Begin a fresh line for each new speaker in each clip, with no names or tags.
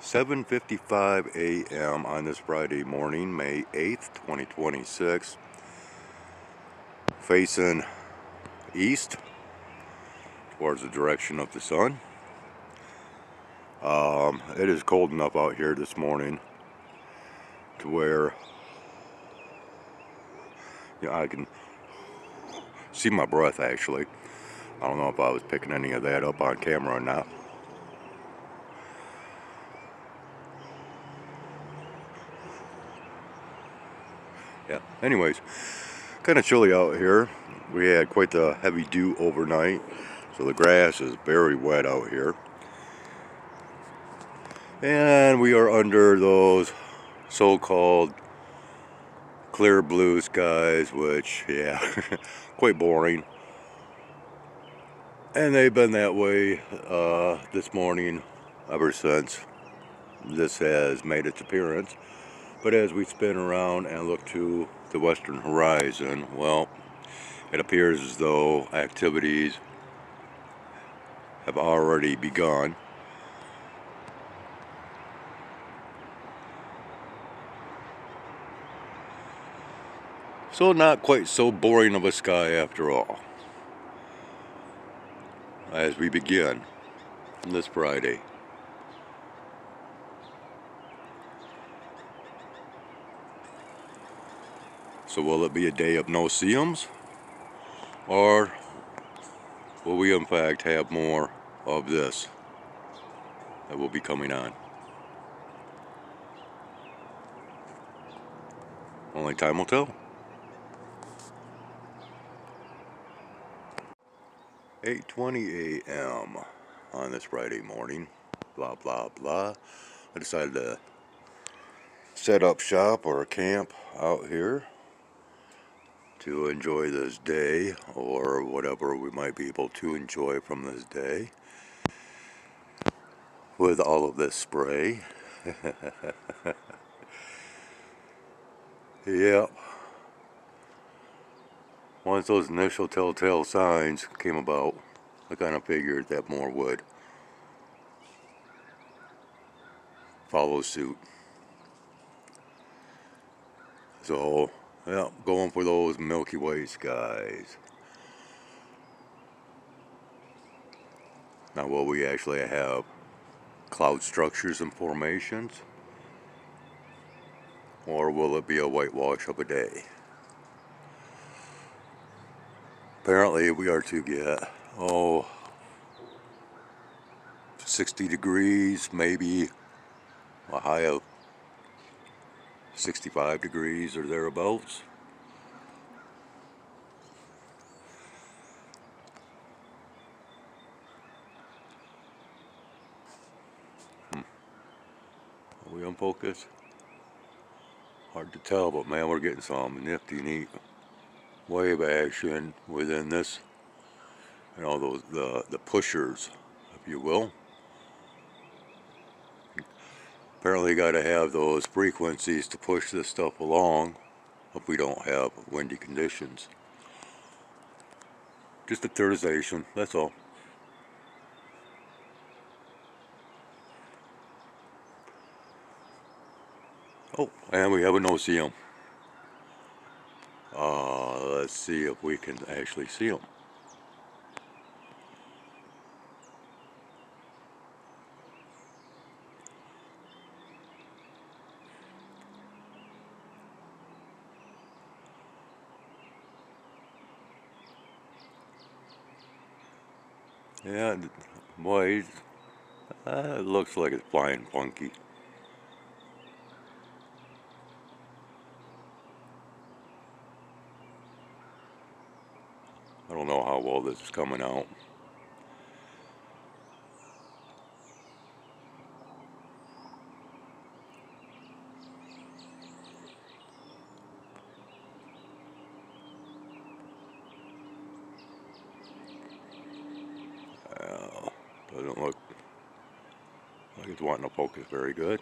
7:55 a.m. on this Friday morning, May 8th, 2026, facing east towards the direction of the sun. It is cold enough out here this morning to where I can see my breath actually. I don't know if I was picking any of that up on camera or not. Yeah, anyways, kind of chilly out here. We had quite the heavy dew overnight, so the grass is very wet out here. And we are under those so-called clear blue skies, which, yeah, quite boring. And they've been that way this morning ever since this has made its appearance. But as we spin around and look to the western horizon, well, it appears as though activities have already begun. So not quite so boring of a sky after all, as we begin this Friday. So will it be a day of no-see-ums, or will we in fact have more of this that will be coming on? Only time will tell. 8:20 a.m. on this Friday morning, blah blah blah. I decided to set up shop or camp out here to enjoy this day, or whatever we might be able to enjoy from this day with all of this spray. Yep. Once those initial telltale signs came about, I kind of figured that more would follow suit. So, yeah, going for those Milky Way skies. Now, will we actually have cloud structures and formations, or will it be a whitewash of a day? Apparently, we are to get, 60 degrees, maybe a high of 65 degrees or thereabouts. Are we on focus? Hard to tell, but man, we're getting some nifty, neat wave action within this. You know, those the pushers, if you will. Apparently, got to have those frequencies to push this stuff along if we don't have windy conditions. Just a theorization, that's all. Oh, and we have a no-see-um. Let's see if we can actually see them. Yeah, boy, it looks like it's flying funky. I don't know how well this is coming out. Doesn't look like it's wanting to focus very good.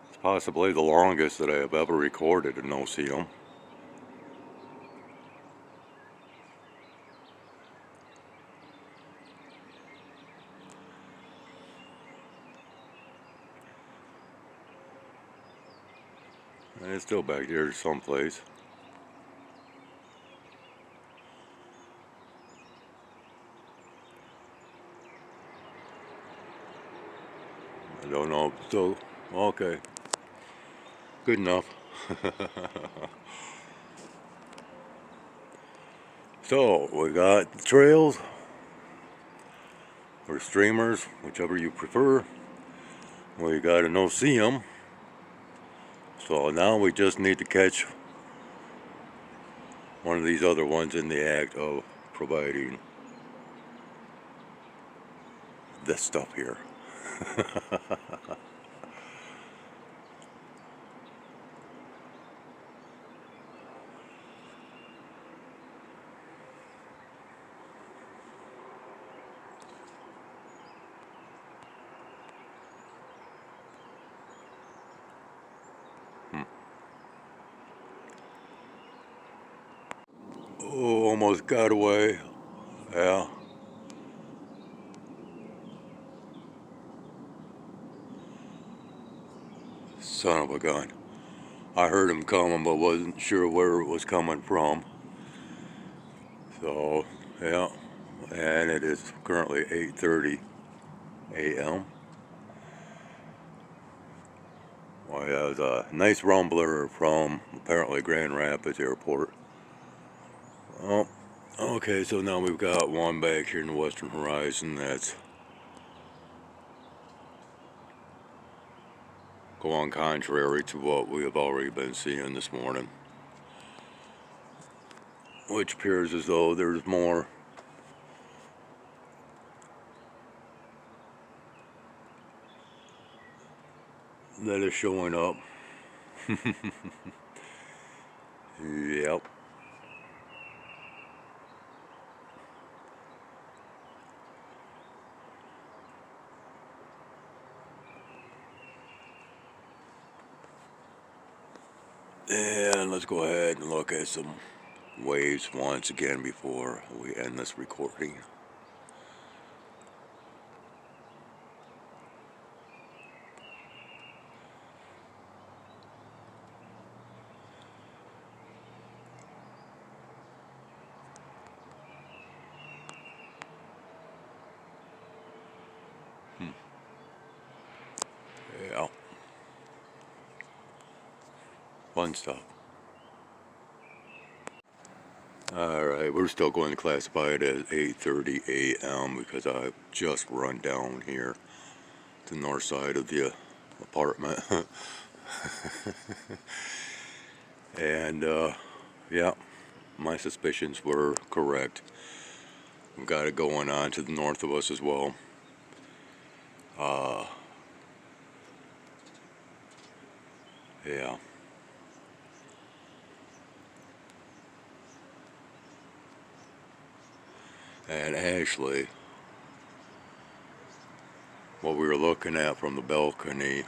It's possibly the longest that I have ever recorded a no-see-um. And it's still back there someplace. I don't know. So, okay. Good enough. So, we got the trails, or streamers, whichever you prefer. We got a no-see-em. So now we just need to catch one of these other ones in the act of providing this stuff here. Oh, almost got away. Yeah. Son of a gun. I heard him coming, but wasn't sure where it was coming from. So, yeah. And it is currently 8:30 a.m. Well, yeah, it was a nice rumbler from apparently Grand Rapids Airport. Oh, okay, so now we've got one back here in the western horizon that's going contrary to what we have already been seeing this morning, which appears as though there's more that is showing up. Yep. And let's go ahead and look at some waves once again before we end this recording. Yeah. Fun stuff. Alright, we're still going to classify it as 8:30 a.m. because I've just run down here to the north side of the apartment. And, yeah, my suspicions were correct. We've got it going on to the north of us as well. Yeah. And actually, what we were looking at from the balcony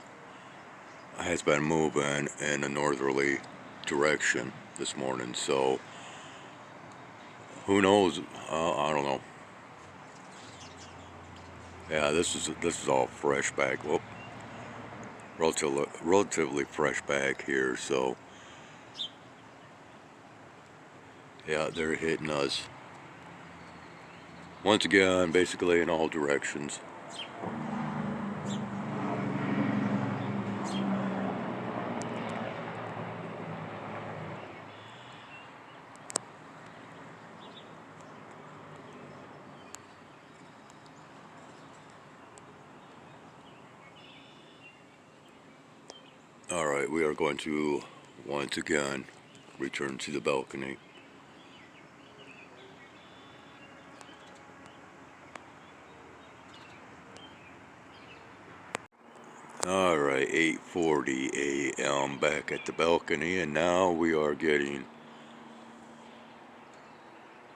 has been moving in a northerly direction this morning, so who knows? I don't know. Yeah, this is all fresh back. Whoop, relatively fresh back here. So yeah, they're hitting us once again, basically in all directions. All right, we are going to once again return to the balcony. All right, 8:40 a.m. back at the balcony, and now we are getting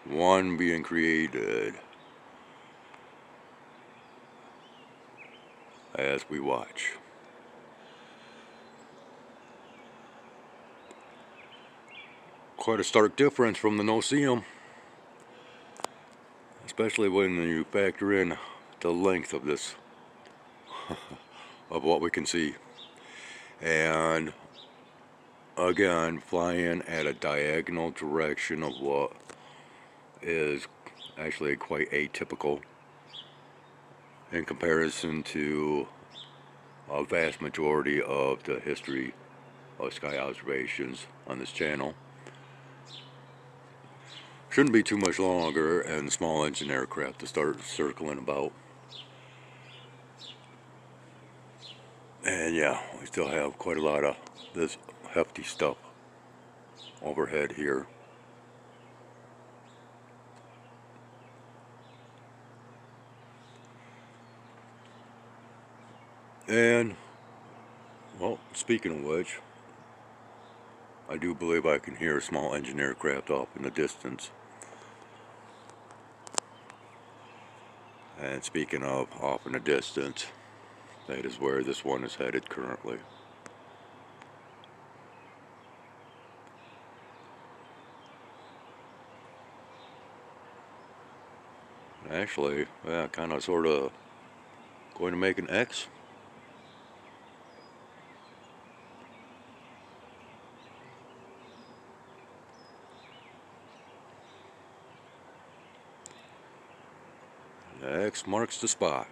one being created as we watch. Quite a stark difference from the no-see-em, especially when you factor in the length of this, of what we can see. And again, flying at a diagonal direction of what is actually quite atypical in comparison to a vast majority of the history of sky observations on this channel. Shouldn't be too much longer and small engine aircraft to start circling about. And yeah, we still have quite a lot of this hefty stuff overhead here. And, well, speaking of which, I do believe I can hear a small engine aircraft off in the distance. And speaking of off in the distance, that is where this one is headed currently. Actually, yeah, kind of sort of going to make an X. The X marks the spot.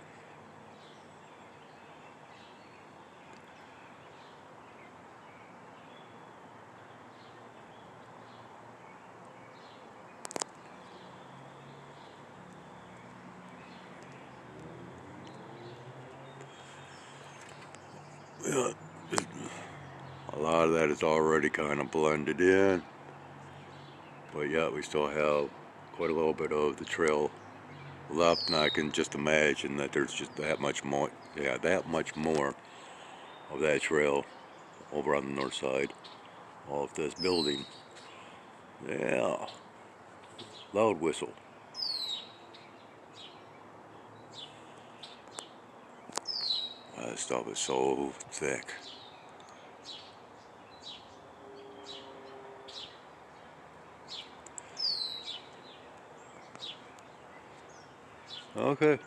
Yeah, a lot of that is already kind of blended in, but yeah, we still have quite a little bit of the trail left, and I can just imagine that there's just that much more, yeah, that much more of that trail over on the north side of this building. Yeah, loud whistle. That stuff is so thick. Okay,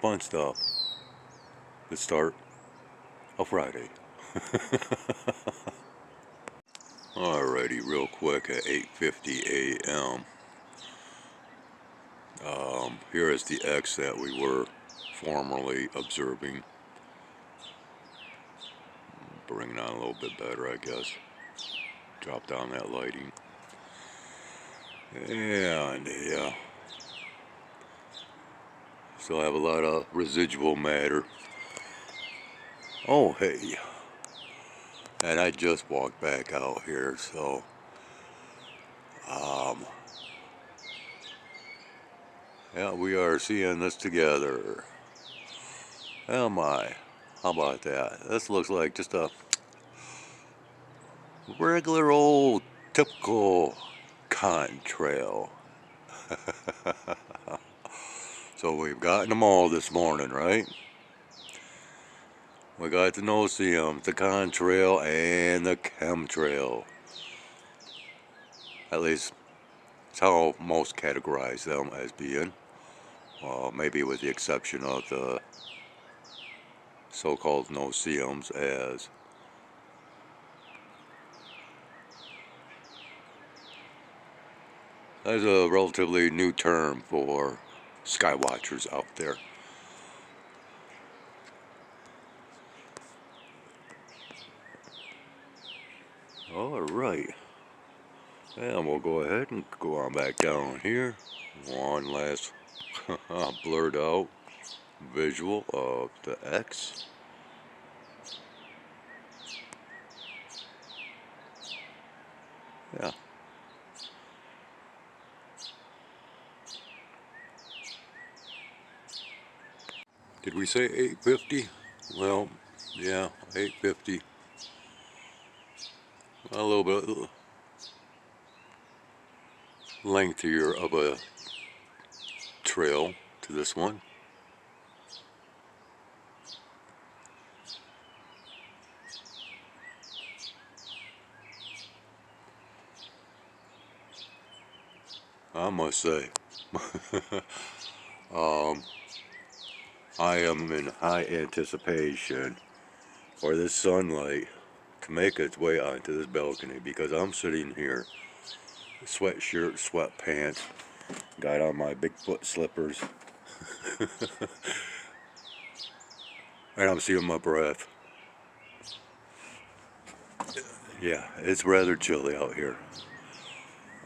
fun stuff. Let's start a Friday. Alrighty, real quick at 8:50 a.m. Here is the X that we were formerly observing. Bring it on a little bit better, I guess. Drop down that lighting. And yeah, still have a lot of residual matter. Oh, hey. And I just walked back out here, so yeah, we are seeing this together. Oh my, how about that? This looks like just a regular old typical contrail. So we've gotten them all this morning, right? We got the no-see-ums, the contrail, and the chemtrail. At least that's how most categorize them as being. Maybe with the exception of the so-called no-see-ums, as that's a relatively new term for sky watchers out there. Alright, and we'll go ahead and go on back down here. One last blurred out visual of the X. Yeah. Did we say 8:50? Well, yeah, 8:50. A little bit lengthier of a trail to this one. I must say, I am in high anticipation for this sunlight to make its way onto this balcony because I'm sitting here, sweatshirt, sweatpants, got on my Bigfoot slippers, and I'm seeing my breath. Yeah, it's rather chilly out here.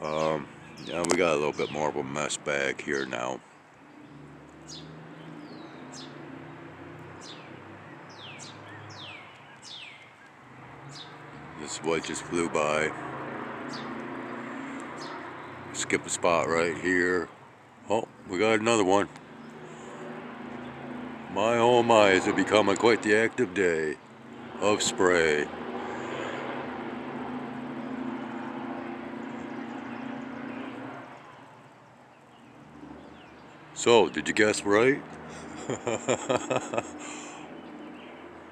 Yeah, we got a little bit more of a mess bag here now. This what just flew by. Skip a spot right here. Oh, we got another one. My oh my, is it becoming quite the active day of spray. So, did you guess right?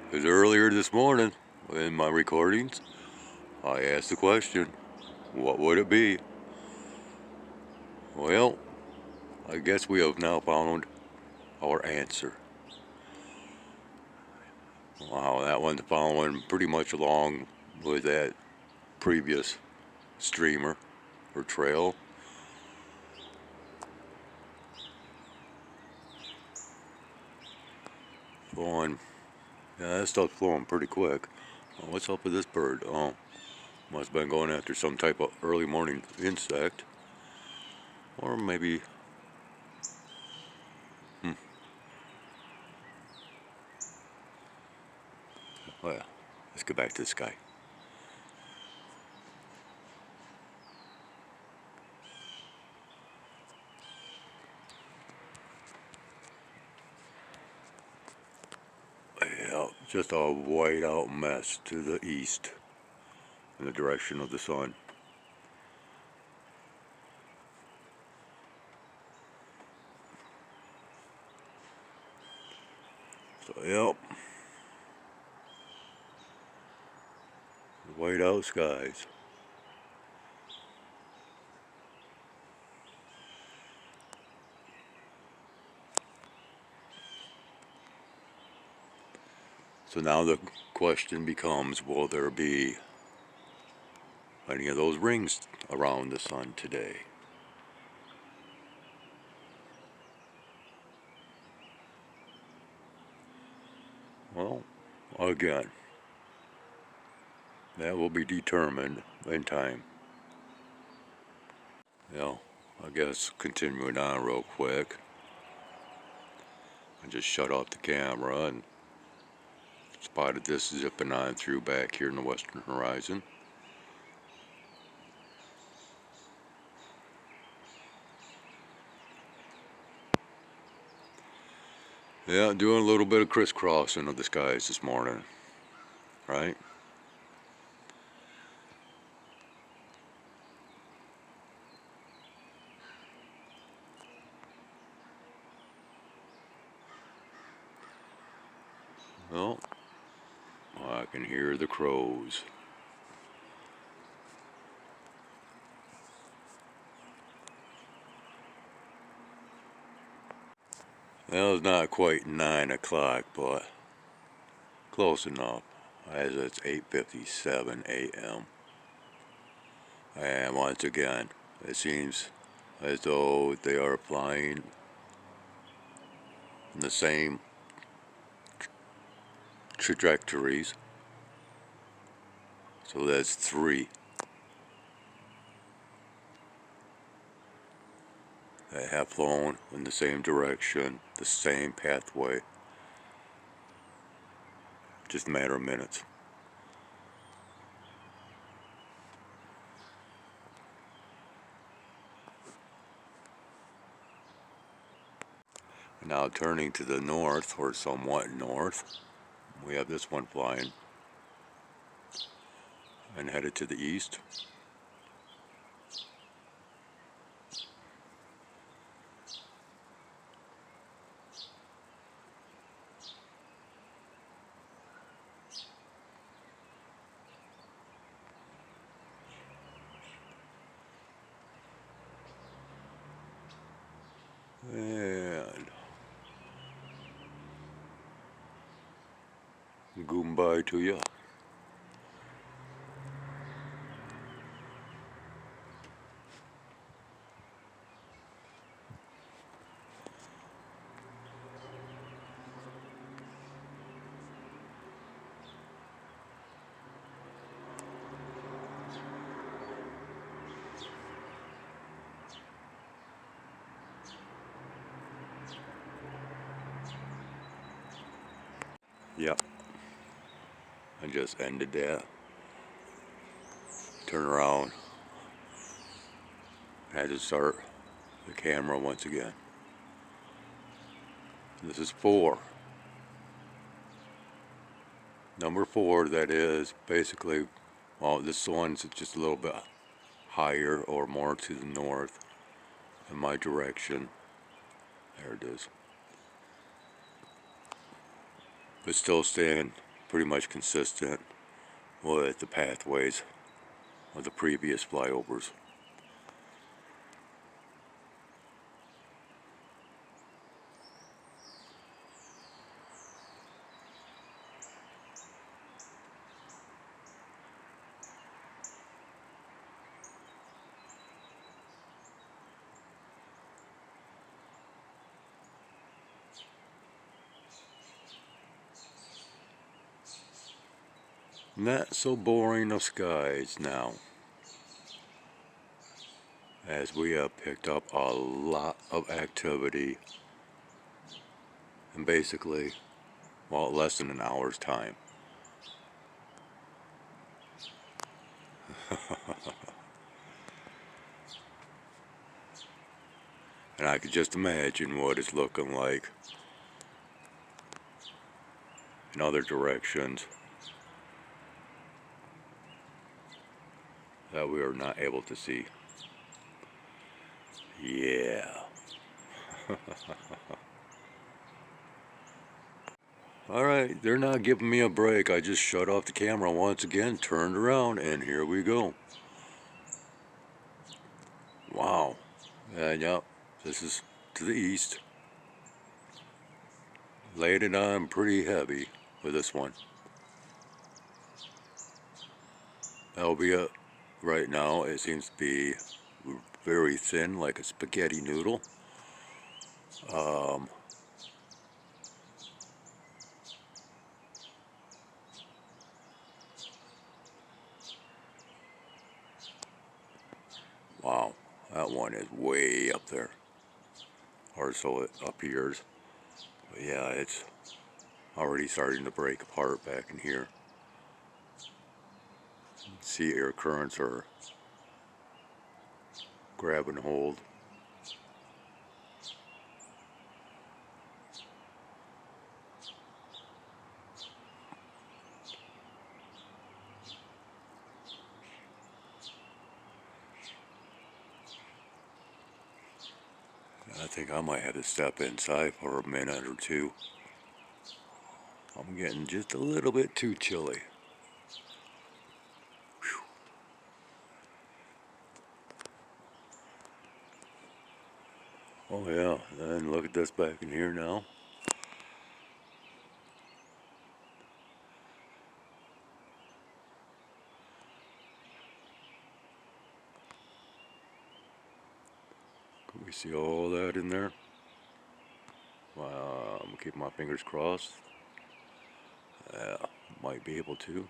Because earlier this morning, in my recordings, I asked the question, what would it be? Well, I guess we have now found our answer. Wow, that one's following pretty much along with that previous streamer or trail. Flowing, yeah, that stuff's flowing pretty quick. Oh, what's up with this bird? Oh, must have been going after some type of early morning insect. Or maybe, well, let's get back to the sky. Yeah, just a white out mess to the east in the direction of the sun. So, yep, white out skies. So now the question becomes, will there be any of those rings around the sun today? Well, again, that will be determined in time. I guess continuing on real quick, I just shut off the camera and spotted this zipping on through back here in the western horizon. Yeah, doing a little bit of crisscrossing of the skies this morning, right? Well, I can hear the crows. Well, it's not quite 9 o'clock, but close enough, as it's 8:57 a.m. And once again, it seems as though they are flying in the same trajectories. So that's 3 that have flown in the same direction, the same pathway. Just a matter of minutes. Now turning to the north, or somewhat north, we have this one flying and headed to the east. And goodbye to you. Yep, I just ended that. Turn around. Had to start the camera once again. This is 4. Number 4, that is basically, well, this one's just a little bit higher or more to the north in my direction. There it is. But still staying pretty much consistent with the pathways of the previous flyovers. Not so boring of skies now, as we have picked up a lot of activity in basically, well, less than an hour's time. And I could just imagine what it's looking like in other directions that we are not able to see. Yeah. Alright, they're not giving me a break. I just shut off the camera once again, turned around, and here we go. Wow. Yep, this is to the east. Laid it on pretty heavy with this one. That'll be it right now. It seems to be very thin, like a spaghetti noodle. Wow, that one is way up there. Or so it appears. But yeah, it's already starting to break apart back in here. Sea air currents are grabbing hold. I think I might have to step inside for a minute or two. I'm getting just a little bit too chilly. Oh yeah, and look at this back in here now. Can we see all that in there? I'm gonna keep my fingers crossed. Yeah, might be able to.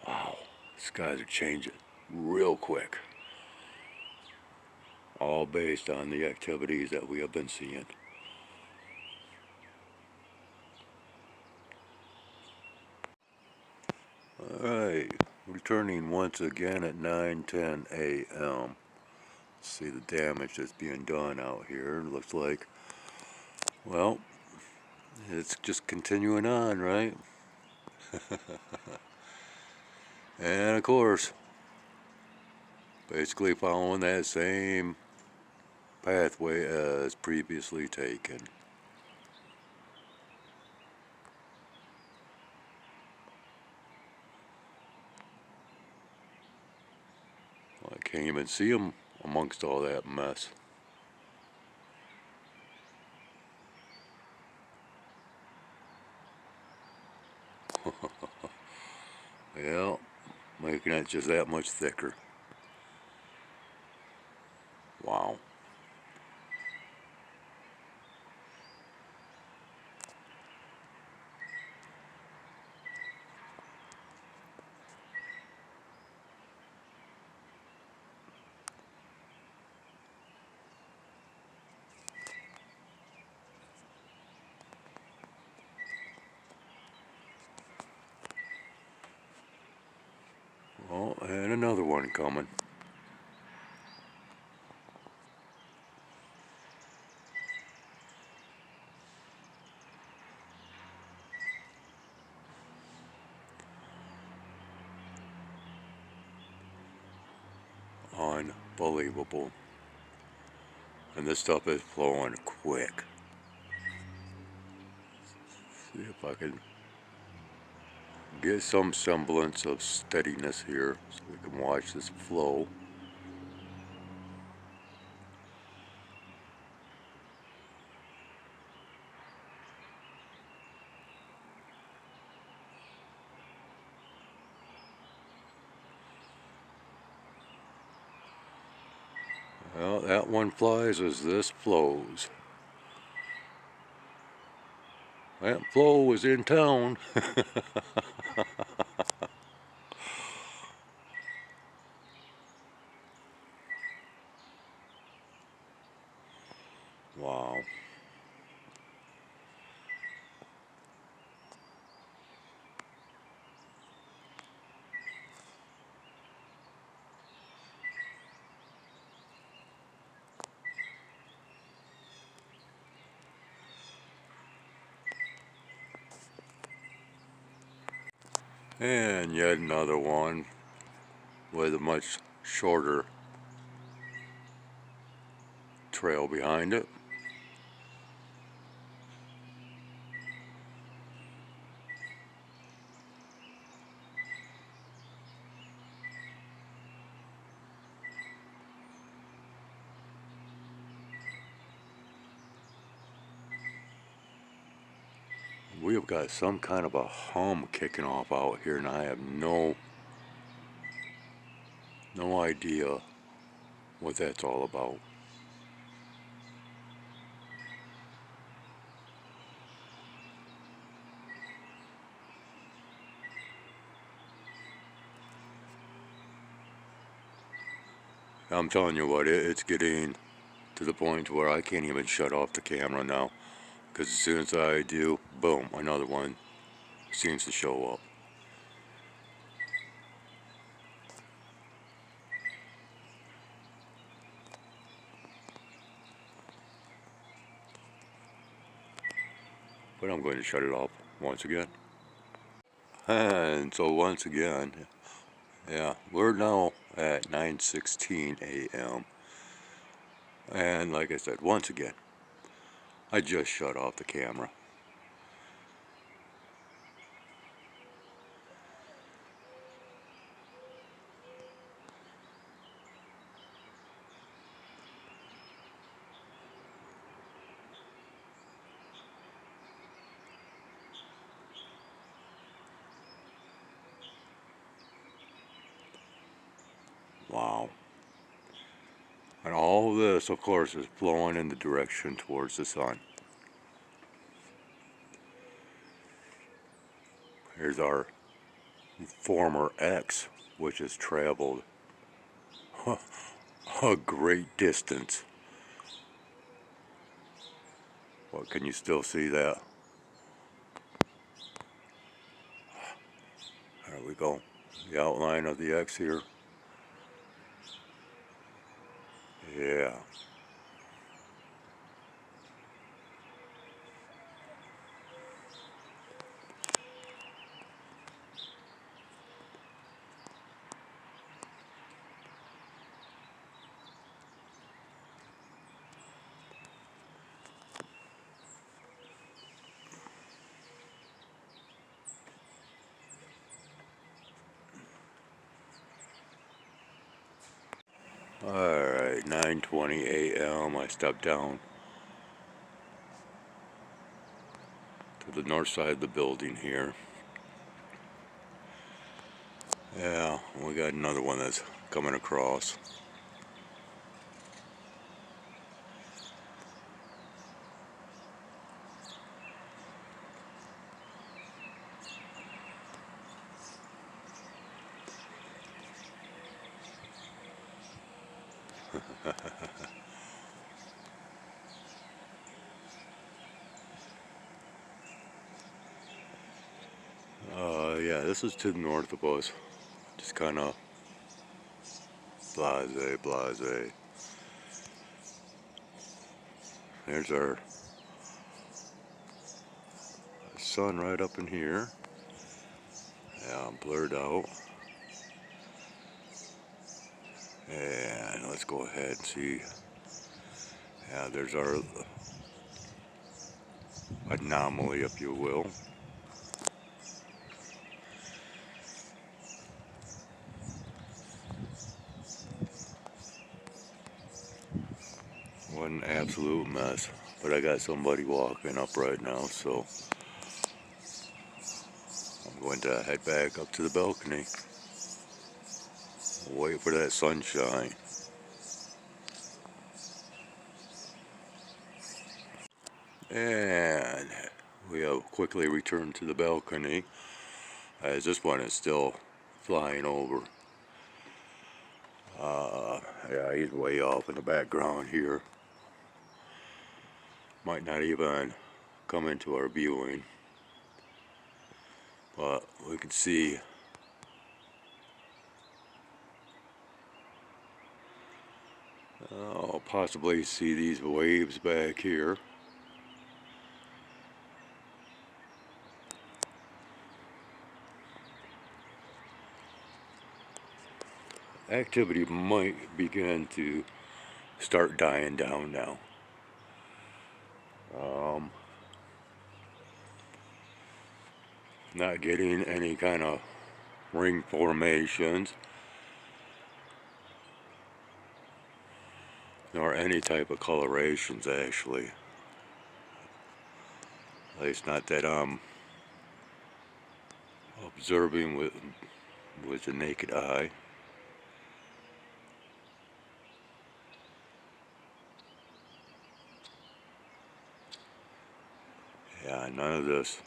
Wow, skies are changing real quick. All based on the activities that we have been seeing. Alright, returning once again at 9:10 a.m. See the damage that's being done out here. Looks like, well, it's just continuing on, right? And of course, basically following that same pathway as previously taken. I can't even see them amongst all that mess. Yeah, making it just that much thicker. Wow. another one coming. Unbelievable. And this stuff is flowing quick. See if I can get some semblance of steadiness here so we can watch this flow. Well, that one flies as this flows. That flow is in town. Wow. And yet another one with a much shorter trail behind it. We have got some kind of a hum kicking off out here, and I have no idea what that's all about. I'm telling you what, it's getting to the point where I can't even shut off the camera now, because as soon as I do, boom, another one seems to show up. But I'm going to shut it off once again. And so once again, yeah, we're now at 9:16 a.m. And like I said, once again, I just shut off the camera. Wow. And all of this, of course, is flowing in the direction towards the sun. Here's our former X, which has traveled a great distance. What, can you still see that? There we go. The outline of the X here. Yeah. Alright, 9:20 a.m. I stepped down to the north side of the building here. Yeah, we got another one that's coming across. Yeah, this is to the north of us. Just kind of blase, blase. There's our sun right up in here. Yeah, blurred out. And let's go ahead and see. Yeah, there's our anomaly, if you will. What an absolute mess. But I got somebody walking up right now, so I'm going to head back up to the balcony. Wait for that sunshine. And we have quickly returned to the balcony, as this one is still flying over. Yeah, he's way off in the background here. Might not even come into our viewing, but we can see possibly see these waves back here. Activity might begin to start dying down now. Not getting any kind of ring formations nor any type of colorations, actually. At least not that I'm observing with the naked eye. Yeah, none of this.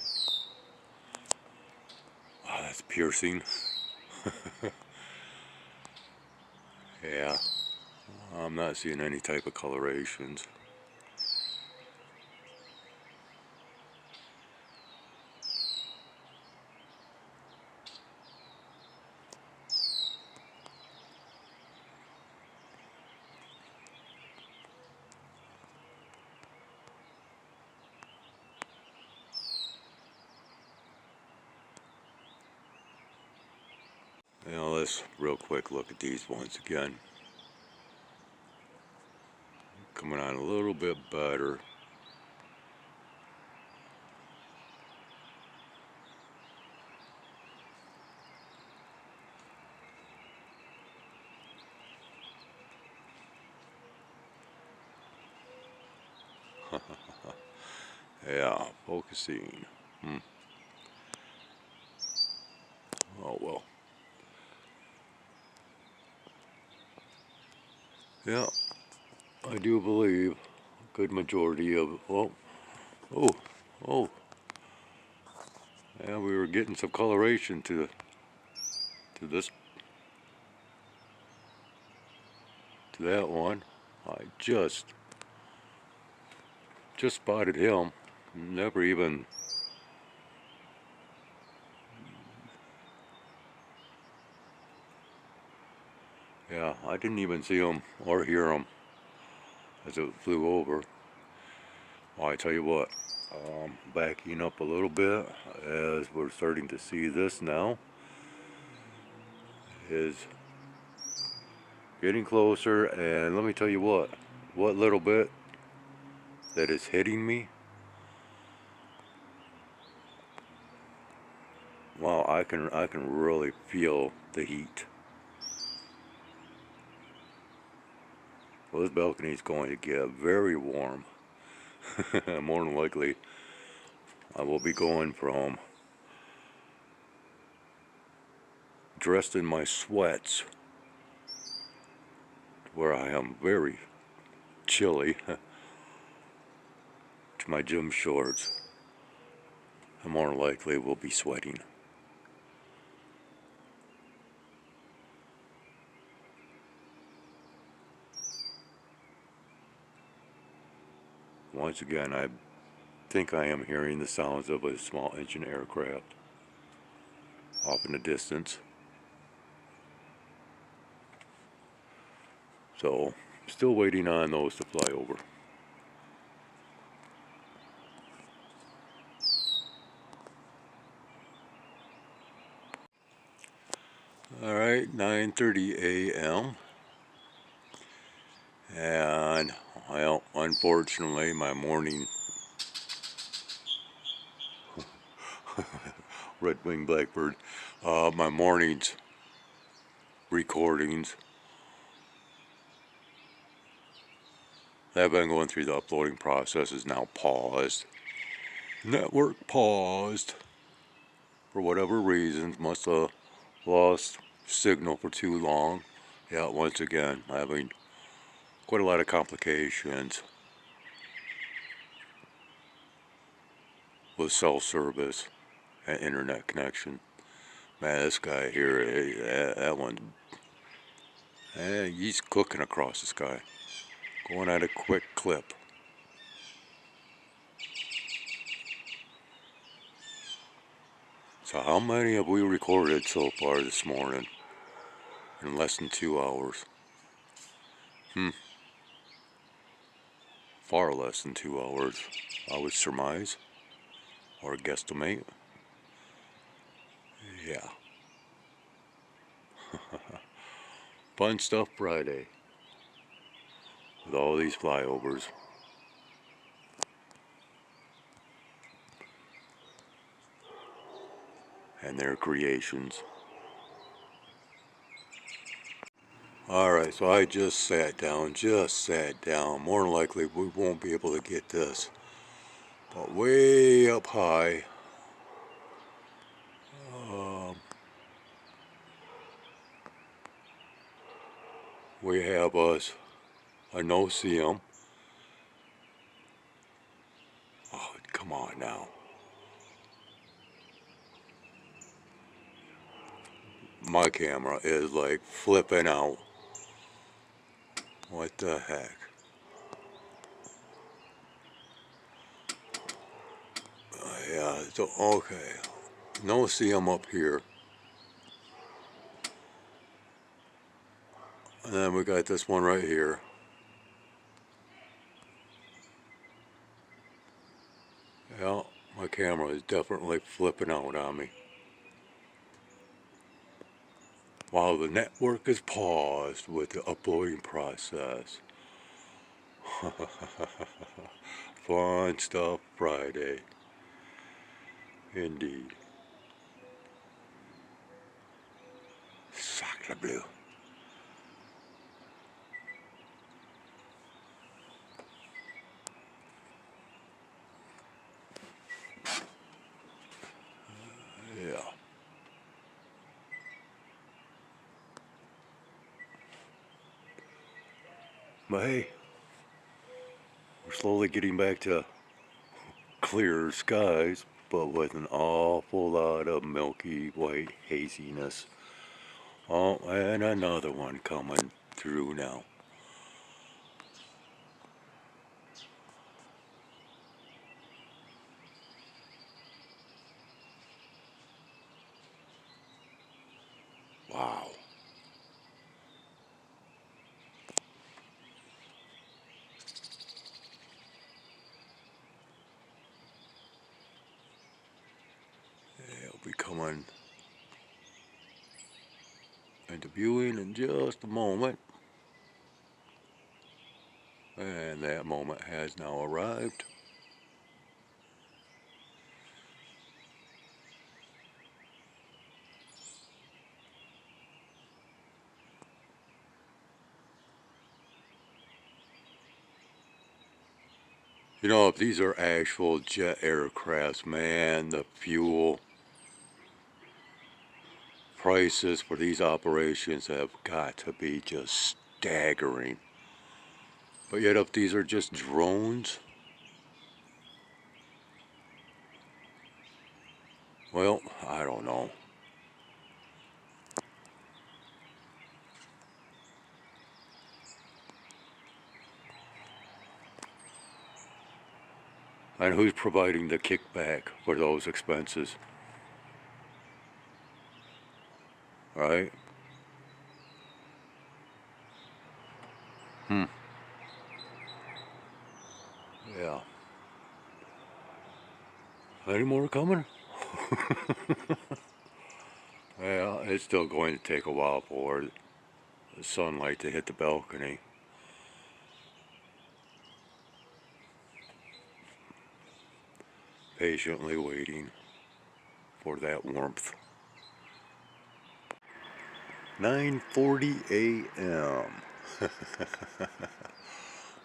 Wow, that's piercing. Yeah, I'm not seeing any type of colorations. Now let's real quick look at these ones again. Coming on a little bit better. Yeah, focusing. Oh well. Yeah, I do believe a good majority of, oh, oh, oh. Yeah, we were getting some coloration to this, to that one. I just spotted him. Never even. Yeah, I didn't even see him or hear him as it flew over. Well, I tell you what, backing up a little bit as we're starting to see this now is getting closer, and let me tell you what little bit that is hitting me, wow, I can really feel the heat. Well, this balcony is going to get very warm. More than likely, I will be going from dressed in my sweats, where I am very chilly, to my gym shorts. I more than likely will be sweating. Once again, I think I am hearing the sounds of a small engine aircraft off in the distance. So, still waiting on those to fly over. Alright, 9:30 a.m. And, well, unfortunately, my morning red-winged blackbird, my morning's recordings that have been going through the uploading process is now paused. Network paused for whatever reasons. Must have lost signal for too long. Yeah, once again, having quite a lot of complications with cell service and internet connection. Man, this guy here, that one, he's cooking across the sky, going at a quick clip. So how many have we recorded so far this morning in less than 2 hours? Far less than 2 hours, I would surmise, or guesstimate. Yeah. Fun stuff Friday with all these flyovers. And their creations. Alright, so I just sat down. More than likely we won't be able to get this. But way up high, we have us a no-see-um. Oh, come on now. My camera is like flipping out. What the heck? Yeah, so, okay. No-see-um up here. And then we got this one right here. Yeah, my camera is definitely flipping out on me. While the network is paused with the uploading process. Fun stuff Friday. Indeed. Sacre bleu. Yeah. But hey, we're slowly getting back to clearer skies, but with an awful lot of milky white haziness. Oh, and another one coming through now. Wow. It'll be coming into viewing in just a moment. And that moment has now arrived. You know, if these are actual jet aircrafts, man, the fuel prices for these operations have got to be just staggering. But yet if these are just drones, well, I don't know. And who's providing the kickback for those expenses? Right? Yeah. Any more coming? Yeah, it's still going to take a while for the sunlight to hit the balcony. Patiently waiting for that warmth. 9:40 a.m.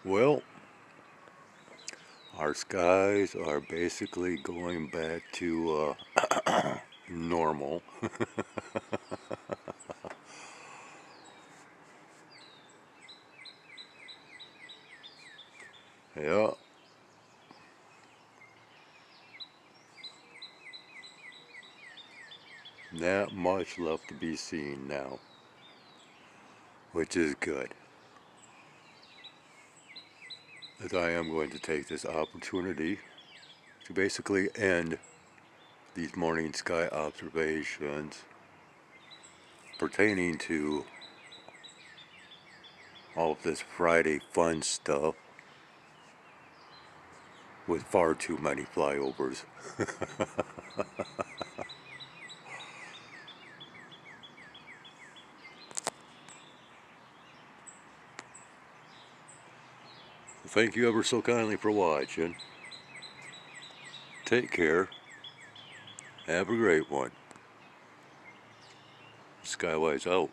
Well, our skies are basically going back to normal. Yeah, not much left to be seen now, which is good. As I am going to take this opportunity to basically end these morning sky observations pertaining to all of this Friday fun stuff with far too many flyovers. Thank you ever so kindly for watching. Take care. Have a great one. Skywise out.